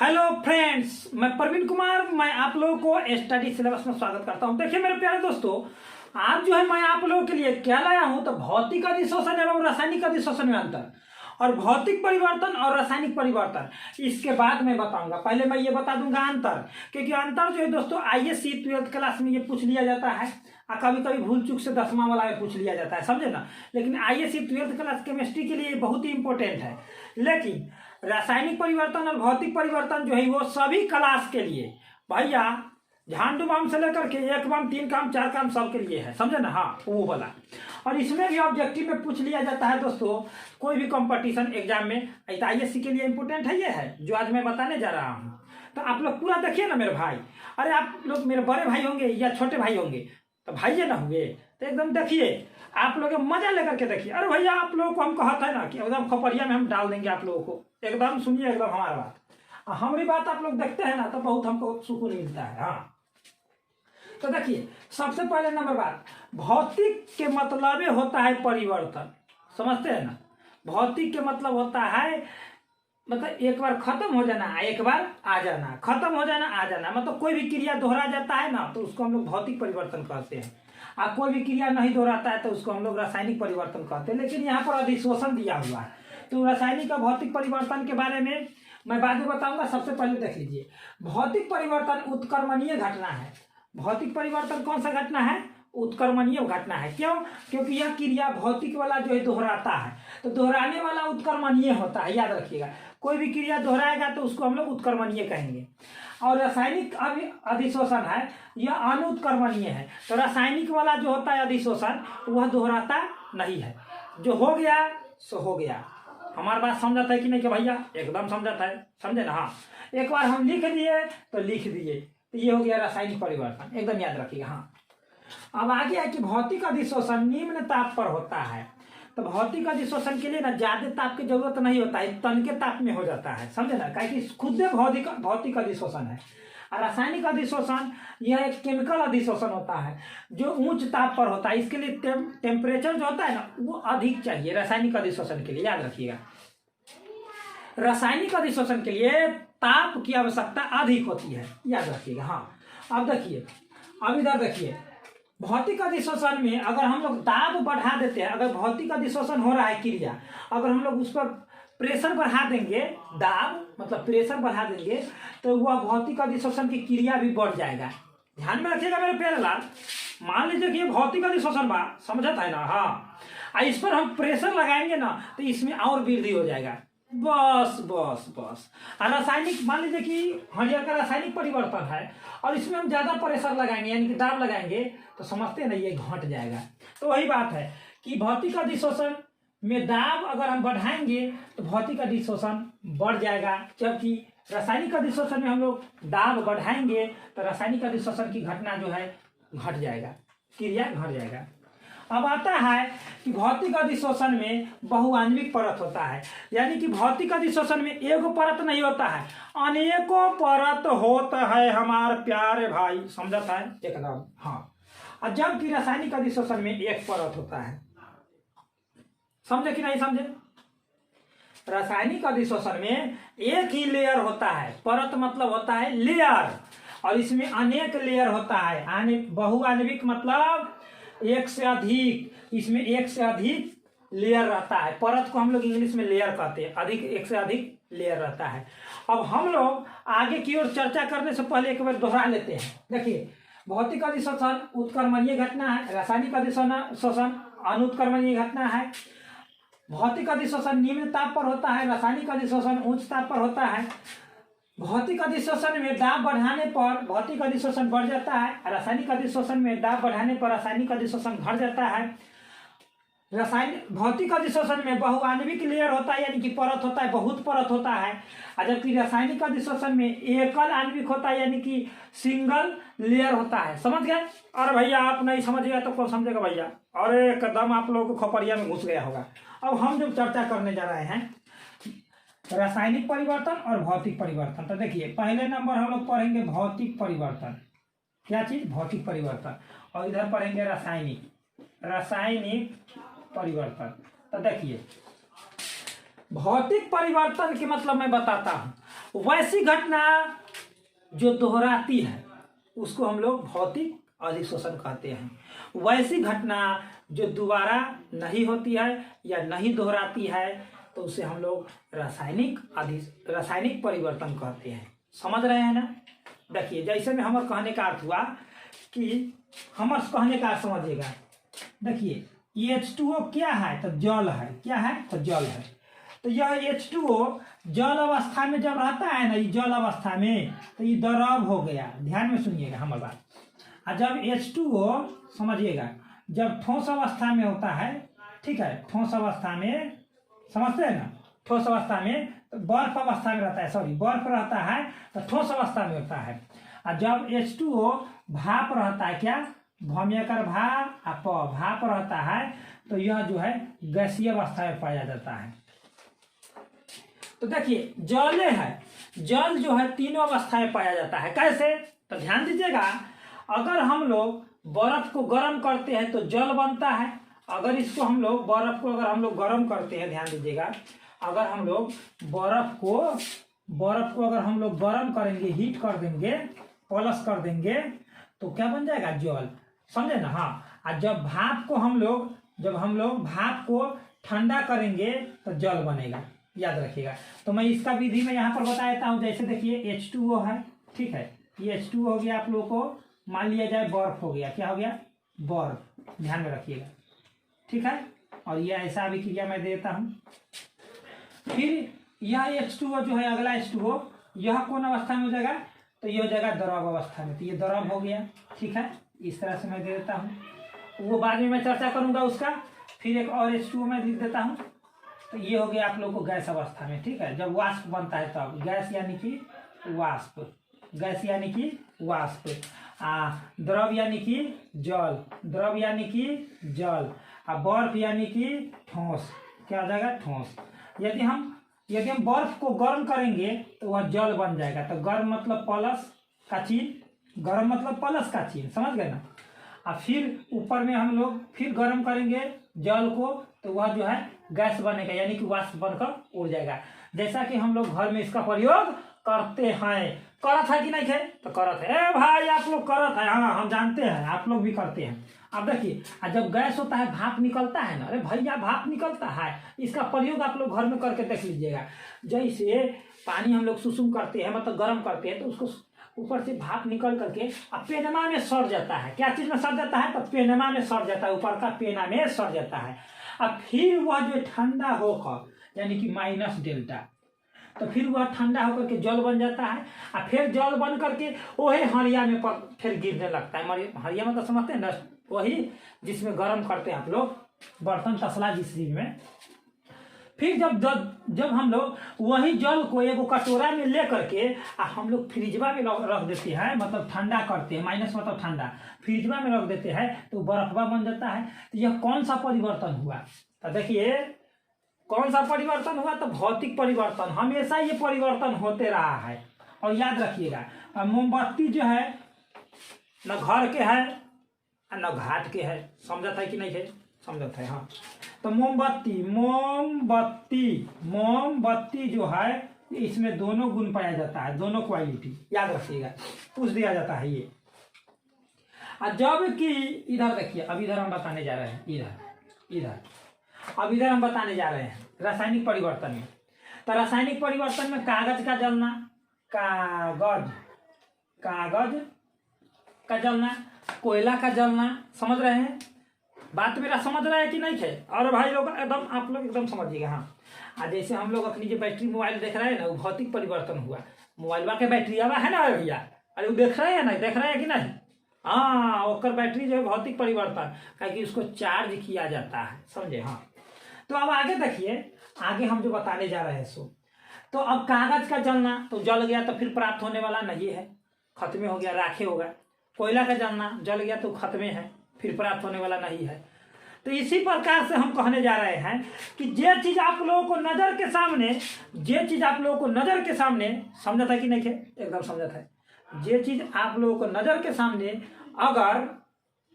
Hello friends, मैं प्रवीण कुमार, मैं आप लोगों को स्टडी सिलेबस में स्वागत करता हूं। देखिए मेरे प्यारे दोस्तों, आज जो है मैं आप लोगों के लिए क्या लाया हूं तो भौतिक अधिशोषण एवं रासायनिक अधिशोषण में अंतर और भौतिक परिवर्तन और रासायनिक परिवर्तन, इसके बाद मैं बताऊंगा। पहले मैं ये बता दूंगा अंतर, क्योंकि अंतर जो है दोस्तों आईएससी 12th क्लास में ये पूछ लिया जाता है और कभी कभी भूल चूक से 10वां वाला में पूछ लिया जाता है, समझे ना। लेकिन आईएससी 12th क्लास केमिस्ट्री के लिए बहुत ही इंपॉर्टेंट है। लेकिन रासायनिक परिवर्तन और भौतिक परिवर्तन जो है वो सभी क्लास के लिए भैया, झांडू बाम से लेकर के 1 बाम 3 काम 4 काम सब के लिए है, समझे ना। हाँ, वो वाला। और इसमें भी ऑब्जेक्टिव में पूछ लिया जाता है दोस्तों, कोई भी कंपटीशन एग्जाम में। आईएससी के लिए इंपॉर्टेंट है, ये है जो आज मैं बताने जा रहा हूँ। तो आप लोग पूरा देखिए ना मेरे भाई। अरे आप लोग मेरे बड़े भाई होंगे या छोटे भाई होंगे तो भाई ना हुए तो एकदम देखिए, आप लोग मजा लेकर के देखिए। अरे भैया आप लोगों को हम कहते हैं ना कि एकदम खोपड़िया में हम डाल देंगे आप लोगों को, एकदम सुनिए एकदम हमारी बात। हमारी बात आप लोग देखते हैं ना तो बहुत हमको सुकून मिलता है। हाँ, तो देखिए सबसे पहले नंबर बात, भौतिक के मतलब होता है परिवर्तन, समझते हैं ना। भौतिक के मतलब होता है मतलब एक बार खत्म हो जाना, एक बार आ जाना, खत्म हो जाना, आ जाना। मतलब कोई भी क्रिया दोहरा जाता है ना तो उसको हम लोग भौतिक परिवर्तन कहते हैं। और कोई भी क्रिया नहीं दोहराता है तो उसको हम लोग रासायनिक परिवर्तन कहते हैं। लेकिन यहाँ पर अधिशोषण दिया हुआ है तो रासायनिक और भौतिक परिवर्तन के बारे में मैं बाद में बताऊंगा। सबसे पहले देख लीजिए, भौतिक परिवर्तन उत्क्रमणीय घटना है। भौतिक परिवर्तन कौन सा घटना है? उत्क्रमणीय घटना है। क्यों? क्योंकि यह क्रिया भौतिक वाला जो है दोहराता है, तो दोहराने वाला उत्क्रमणीय होता है, याद रखिएगा। कोई भी क्रिया दोहराएगा तो उसको हम लोग उत्क्रमणीय कहेंगे। और रासायनिक अधिशोषण है, यह अनुत्क्रमणीय है। तो रासायनिक वाला जो होता है अधिशोषण वह दोहराता नहीं है, जो हो गया सो हो गया। हमारी बात समझाता है कि नहीं कि भैया? एकदम समझाता है, समझे ना। हाँ, एक बार हम लिख दिए तो लिख दिए, तो ये हो गया रासायनिक परिवर्तन, एकदम याद रखिएगा। हाँ, अब आगे है कि भौतिक अधिशोषण निम्न ताप पर होता है। तो भौतिक अधिशोषण के लिए ना ज्यादा ताप की जरूरत नहीं होता है, तनके ताप में हो जाता है, समझे ना। क्योंकि खुद भौतिक अधिशोषण है। और रासायनिक अधिशोषण यह एक केमिकल अधिशोषण होता है जो उच्च ताप पर होता है। इसके लिए टेम्परेचर जो होता है ना वो अधिक चाहिए रासायनिक अधिशोषण के लिए, याद रखिएगा। रासायनिक अधिशोषण के लिए ताप की आवश्यकता अधिक होती है, याद रखिएगा। हाँ, अब देखिए, अब इधर देखिए, भौतिक अधिशोषण में अगर हम लोग दाब बढ़ा देते हैं, अगर भौतिक अधिशोषण हो रहा है क्रिया, अगर हम लोग उस पर प्रेशर बढ़ा देंगे, दाब मतलब प्रेशर बढ़ा देंगे, तो वह भौतिक अधिशोषण की क्रिया भी बढ़ जाएगा। ध्यान में रखिएगा मेरे प्यारे लाल। मान लीजिए कि भौतिक अधिशोषण बा, समझता है ना। हाँ, इस पर हम प्रेशर लगाएंगे ना तो इसमें और वृद्धि हो जाएगा। बस बस बस। और रासायनिक, मान लीजिए कि हरियर का रासायनिक परिवर्तन है और इसमें हम ज्यादा प्रेशर लगाएंगे यानी कि दाब लगाएंगे तो समझते हैं ना ये घट जाएगा। तो वही बात है कि भौतिक अधिशोषण में दाब अगर हम बढ़ाएंगे तो भौतिक अधिशोषण बढ़ जाएगा, जबकि रासायनिक अधिशोषण में हम लोग दाब बढ़ाएंगे तो रासायनिक अधिशोषण की घटना जो है घट जाएगा, क्रिया घट जाएगा। अब आता है कि भौतिक अधिशोषण में बहुआण्विक परत होता है, यानी कि भौतिक अधिशोषण में एक परत नहीं होता है, अनेकों परत होता है हमारे प्यारे भाई, समझता है एकदम। हाँ, और जबकि रासायनिक अधिशोषण में एक परत होता है, समझे कि नहीं समझे? रासायनिक अधिशोषण में एक ही लेयर होता है, परत मतलब होता है लेयर, और इसमें अनेक लेयर होता है। बहुआण्विक मतलब एक से अधिक, इसमें एक से अधिक लेयर रहता है। परत को हम लोग इंग्लिश में लेयर कहते हैं, अधिक, एक से अधिक लेयर रहता है। अब हम लोग आगे की ओर चर्चा करने से पहले एक बार दोहरा लेते हैं। देखिए, भौतिक अधिशोषण उत्क्रमणीय घटना है, रासायनिक अधिशोषण अनुत्क्रमणीय घटना है। भौतिक अधिशोषण निम्न ताप पर होता है, रासायनिक अधिशोषण उच्च ताप पर होता है। भौतिक अधिशोषण में दाब बढ़ाने पर भौतिक अधिशोषण बढ़ जाता है, रासायनिक अधिशोषण में दाब बढ़ाने पर रासायनिक अधिशोषण घट जाता है। भौतिक अधिशोषण में बहुआण्विक लेयर होता है, यानी कि परत होता है, बहुत परत होता है, जबकि रासायनिक अधिशोषण में एकल आणविक होता है, यानी कि सिंगल लेयर होता है। समझ गए? और भैया आप नहीं समझिएगा तो कौन समझेगा भैया? अरे एकदम आप लोगों को खोपड़िया में घुस गया होगा। अब हम जो चर्चा करने जा रहे हैं रासायनिक परिवर्तन और भौतिक परिवर्तन, तो देखिए पहले नंबर हम लोग पढ़ेंगे भौतिक परिवर्तन। क्या चीज? भौतिक परिवर्तन। और इधर पढ़ेंगे रासायनिक परिवर्तन। तो देखिए, भौतिक परिवर्तन के मतलब मैं बताता हूं। वैसी घटना जो दोहराती है उसको हम लोग भौतिक अधिशोषण कहते हैं। वैसी घटना जो दोबारा नहीं होती है या नहीं दोहराती है तो उसे हम लोग रासायनिक परिवर्तन कहते हैं। समझ रहे हैं ना? देखिए जैसे में हमारे कहने का अर्थ हुआ कि हमारे कहने का अर्थ समझिएगा। देखिए H2O क्या है? तो जल है। क्या है? तो जल है। तो यह H2O जल अवस्था में जब रहता है ना, ये जल अवस्था में, तो ये द्रव हो गया। ध्यान में सुनिएगा हमारी बात। और जब H2O समझिएगा जब ठोस अवस्था में होता है, ठीक है, ठोस अवस्था में, समझते हैं ना, ठोस अवस्था में बर्फ अवस्था में रहता है, सॉरी बर्फ रहता है तो ठोस अवस्था में होता है। और जब H2O भाप रहता है, क्या भौम्यकर भाप रहता है, तो यह जो है गैसीय अवस्था में पाया जाता है। तो देखिए जल है, जल जो है तीनों अवस्था में पाया जाता है। कैसे? तो ध्यान दीजिएगा, अगर हम लोग बर्फ को गर्म करते हैं तो जल बनता है। अगर इसको हम लोग बर्फ को अगर हम लोग गर्म करते हैं, ध्यान दीजिएगा, अगर हम लोग बर्फ को अगर हम लोग गर्म करेंगे, हीट कर देंगे, प्लस कर देंगे, तो क्या बन जाएगा? जल। समझे ना? हाँ। और जब हम लोग भाप को ठंडा करेंगे तो जल बनेगा। याद रखिएगा। तो मैं इसका विधि में यहाँ पर बता देता हूँ। जैसे देखिए H2O है, ठीक है, ये H2O हो गया, आप लोगों को मान लिया जाए बर्फ हो गया। क्या हो गया? बर्फ। ध्यान में रखिएगा, ठीक है। और यह ऐसा अभिक्रिया मैं देता हूँ। फिर यह H2O जो है, अगला H2O, यह कौन अवस्था में हो जाएगा? तो ये हो जाएगा द्रव अवस्था में। तो ये द्रव हो गया, ठीक है। इस तरह से मैं दे देता हूँ, वो बाद में मैं चर्चा करूंगा उसका। फिर एक और H2O मैं लिख देता हूँ। तो ये हो गया आप लोग को गैस अवस्था में, ठीक है। जब वाष्प बनता है तब गैस यानी कि वाष्प, गैस यानी कि वाष्प, द्रव यानी कि जल, द्रव यानी कि जल, बर्फ यानी कि ठोस। क्या हो जाएगा? ठोस। यदि हम बर्फ को गर्म करेंगे तो वह जल बन जाएगा। तो गर्म मतलब प्लस का चिन्ह, गर्म मतलब प्लस का चिन्ह, समझ गए ना। और फिर ऊपर में हम लोग फिर गर्म करेंगे जल को, तो वह जो है गैस बनेगा, यानी कि वाष्प बनकर उड़ जाएगा। जैसा कि हम लोग घर में इसका प्रयोग करते हैं। करत है कि नहीं है? तो करत है। ए भाई आप लोग करत है, हाँ हम जानते हैं, आप लोग भी करते हैं। अब देखिए, जब गैस होता है भाप निकलता है ना, अरे भैया भाप निकलता है, इसका प्रयोग आप लोग घर में करके देख लीजिएगा। जैसे पानी हम लोग सुसुम करते हैं, मतलब गर्म करते हैं, तो उसको ऊपर से भाप निकल करके अब पेनमा में सड़ जाता है। क्या चीज में सड़ जाता है? तो पेनमा में सड़ जाता है, ऊपर का पेना में सड़ जाता है। अब फिर वह जो ठंडा होकर, यानी कि माइनस डेल्टा, तो फिर वह ठंडा होकर के जल बन जाता है। और फिर जल बन करके वही हरिया में फिर गिरने लगता है। हरिया मतलब समझते हैं ना, वही जिसमें गर्म करते हैं आप लोग, बर्तन तसला जिस चीज में। फिर जब हम लोग वही जल को एगो कटोरा में ले करके हम लोग फ्रिजवा में रख देते हैं, मतलब ठंडा करते हैं, माइनस मतलब ठंडा, फ्रिजवा में रख देते हैं, तो बर्फवा बन जाता है। तो यह कौन सा परिवर्तन हुआ? तो देखिए कौन सा परिवर्तन हुआ? तो भौतिक परिवर्तन। हमेशा ये परिवर्तन होते रहा है। और याद रखिएगा, मोमबत्ती जो है न घर के है न घाट के है। समझा था कि नहीं है? समझा था, हाँ। तो मोमबत्ती जो है, इसमें दोनों गुण पाया जाता है, दोनों क्वालिटी। याद रखिएगा, पूछ दिया जाता है ये। और जब कि इधर देखिए, अब इधर हम बताने जा रहे हैं, इधर हम बताने जा रहे हैं रासायनिक परिवर्तन में। तो रासायनिक परिवर्तन में कागज का जलना, कागज का जलना, कोयला का जलना। समझ रहे हैं बात? मेरा समझ रहा है कि नहीं है? और भाई लोग एकदम, आप लोग एकदम समझिएगा। हाँ, जैसे हम लोग अपनी जो बैटरी मोबाइल देख रहे हैं ना, वो भौतिक परिवर्तन हुआ। मोबाइल के बैटरी आवा है ना भैया, अरे वो देख रहे हैं ना, देख रहे हैं कि नहीं? हाँ, ओकर बैटरी जो है भौतिक परिवर्तन, क्योंकि उसको चार्ज किया जाता है। समझे? हाँ। तो अब आगे देखिए, आगे हम जो बताने जा रहे हैं सो, तो अब कागज का जलना, तो जल गया तो फिर प्राप्त होने वाला नहीं है, खत्म हो गया, राखे होगा। कोयला का जलना, जल गया तो खत्म है, फिर प्राप्त होने वाला नहीं है। तो इसी प्रकार से हम कहने जा रहे हैं कि जे चीज आप लोगों को नजर के सामने, समझा था कि नहीं है? एकदम समझा था। जे चीज आप लोगों को नजर के सामने अगर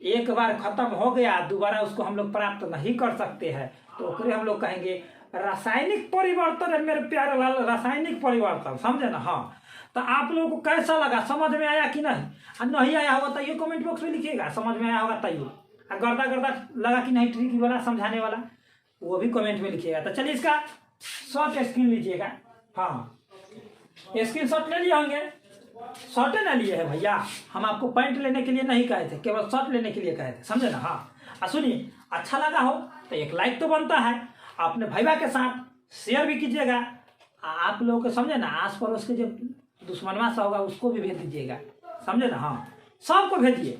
एक बार खत्म हो गया, दोबारा उसको हम लोग प्राप्त नहीं कर सकते हैं, तो ओकरे हम लोग कहेंगे रासायनिक परिवर्तन है मेरे प्यारे लाल, रासायनिक परिवर्तन, समझे ना। हाँ, तो आप लोगों को कैसा लगा, समझ में आया कि नहीं? और नहीं आया होगा तो ये कमेंट बॉक्स में लिखिएगा, समझ में आया होगा तैयो। और गर्दा गर्दा लगा कि नहीं ट्रिक वाला समझाने वाला, वो भी कमेंट में लिखिएगा। तो चलिए इसका शॉर्ट स्क्रीन लीजिएगा। हाँ, स्क्रीन शॉट ले लिए होंगे, शॉर्ट ना लिए है भैया, हम आपको पैंट लेने के लिए नहीं कहे थे, केवल शॉर्ट लेने के लिए कहे थे, समझे ना। हाँ, सुनिए, अच्छा लगा हो तो एक लाइक तो बनता है, अपने भैया के साथ शेयर भी कीजिएगा। आप लोगों को समझे ना, आस पड़ोस के जो दुश्मनवा सा होगा उसको भी भेज दीजिएगा, समझे ना। हाँ, सबको भेजिए,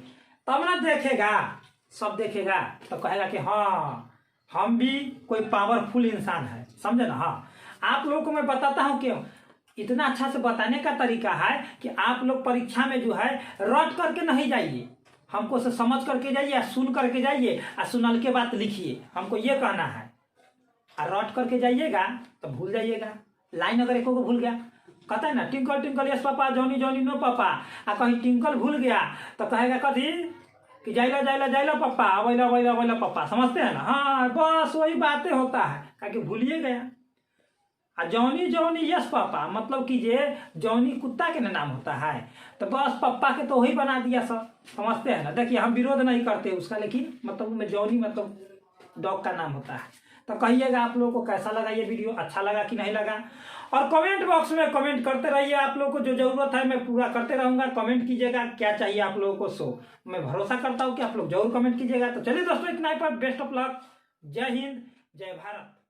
तब ना देखेगा, सब देखेगा तो कहेगा कि हाँ हम भी कोई पावरफुल इंसान है, समझे ना। हाँ, आप लोगों को मैं बताता हूँ क्यों, इतना अच्छा से बताने का तरीका है कि आप लोग परीक्षा में जो है रट करके नहीं जाइए, हमको से समझ करके जाइए, सुन करके जाइए, और सुनल के बात लिखिए, हमको ये कहना है। और रट करके जाइएगा तो भूल जाइएगा, लाइन अगर एको को भूल गया, कहता है ना twinkle twinkle yes papa, Johnny Johnny no papa, आ कहीं टिंकल भूल गया तो कहेगा कथी कि जाइला जाइला जाइला पापा, अवैला अवैला अवैला पापा, समझते हैं ना। हाँ, बस वही बातें होता है, क्या भूलिए गया। आ जॉनी जॉनी यस पापा मतलब कि जे जॉनी कुत्ता के नाम होता है, तो बस पापा के तो वही बना दिया सब, समझते हैं ना। देखिए हम विरोध नहीं करते उसका, लेकिन मतलब में जॉनी मतलब डॉग का नाम होता है। तो कहिएगा आप लोगों को कैसा लगा ये वीडियो, अच्छा लगा कि नहीं लगा, और कमेंट बॉक्स में कमेंट करते रहिए। आप लोगों को जो जरूरत है मैं पूरा करते रहूंगा, कमेंट कीजिएगा क्या चाहिए आप लोगों को, सो मैं भरोसा करता हूँ कि आप लोग जरूर कमेंट कीजिएगा। तो चलिए दोस्तों, इतना ही पर, बेस्ट ऑफ लक, जय हिंद, जय भारत।